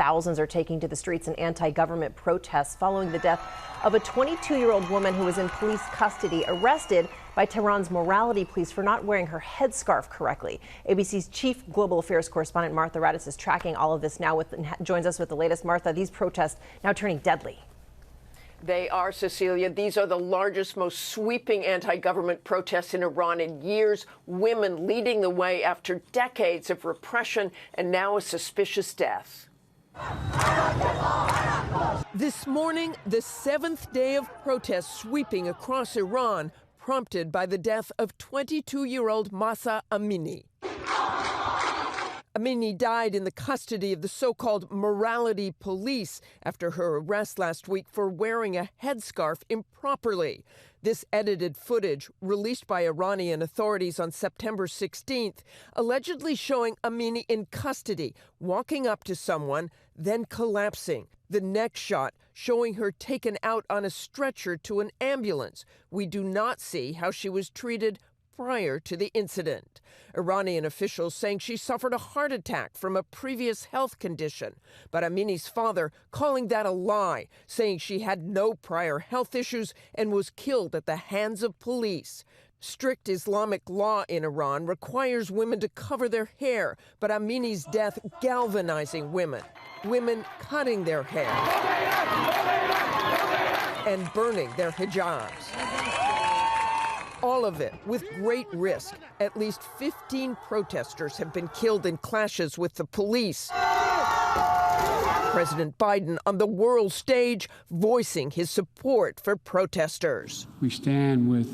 thousands are taking to the streets in anti-government protests following the death of a 22-year-old woman who was in police custody, arrested by Tehran's morality police for not wearing her headscarf correctly. ABC's chief global affairs correspondent Martha Raddatz is tracking all of this now and joins us with the latest. Martha, these protests now turning deadly. They are, Cecilia. These are the largest, most sweeping anti-government protests in Iran in years. Women leading the way after decades of repression and now a suspicious death. This morning, the seventh day of protests sweeping across Iran, prompted by the death of 22-year-old Mahsa Amini. Amini died in the custody of the so-called morality police after her arrest last week for wearing a headscarf improperly. This edited footage, released by Iranian authorities on September 16th, allegedly showing Amini in custody, walking up to someone, then collapsing. The next shot showing her taken out on a stretcher to an ambulance. We do not see how she was treated prior to the incident. Iranian officials saying she suffered a heart attack from a previous health condition, but Amini's father calling that a lie, saying she had no prior health issues and was killed at the hands of police. Strict Islamic law in Iran requires women to cover their hair, but Amini's death galvanizing women. Women cutting their hair and burning their hijabs. All of it with great risk. At least 15 protesters have been killed in clashes with the police. President Biden on the world stage voicing his support for protesters. We stand with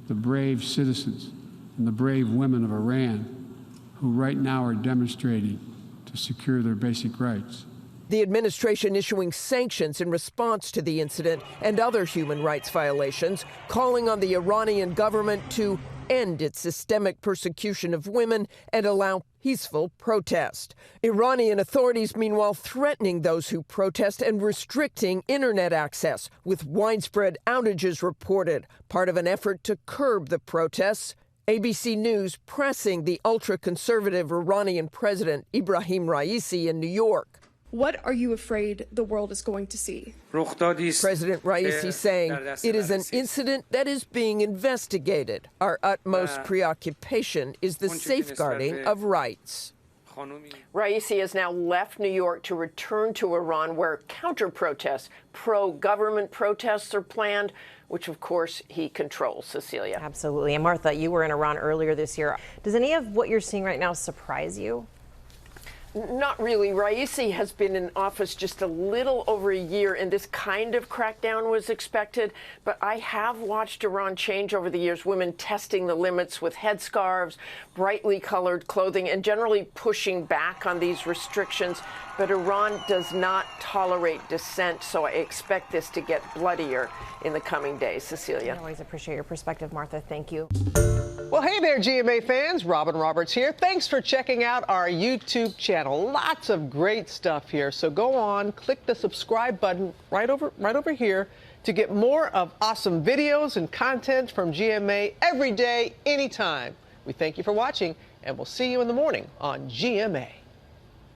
the brave citizens and the brave women of Iran who right now are demonstrating to secure their basic rights. The administration issuing sanctions in response to the incident and other human rights violations, calling on the Iranian government to end its systemic persecution of women and allow peaceful protest. Iranian authorities, meanwhile, threatening those who protest and restricting internet access, with widespread outages reported, part of an effort to curb the protests. ABC News pressing the ultra-conservative Iranian president Ibrahim Raisi in New York. What are you afraid the world is going to see? President Raisi saying it is an incident that is being investigated. Our utmost preoccupation is the safeguarding of rights. Raisi has now left New York to return to Iran, where counter-protests, pro-government protests are planned, which, of course, he controls. Cecilia. Absolutely. And Martha, you were in Iran earlier this year. Does any of what you're seeing right now surprise you? Not really. Raisi has been in office just a little over a year, and this kind of crackdown was expected. But I have watched Iran change over the years, women testing the limits with headscarves, brightly colored clothing, and generally pushing back on these restrictions. But Iran does not tolerate dissent, so I expect this to get bloodier in the coming days. Cecilia. I always appreciate your perspective, Martha. Thank you. Well, hey there, GMA fans. Robin Roberts here. Thanks for checking out our YouTube channel. Lots of great stuff here. So go on, click the subscribe button right over here to get more of awesome videos and content from GMA every day, anytime. We thank you for watching, and we'll see you in the morning on GMA.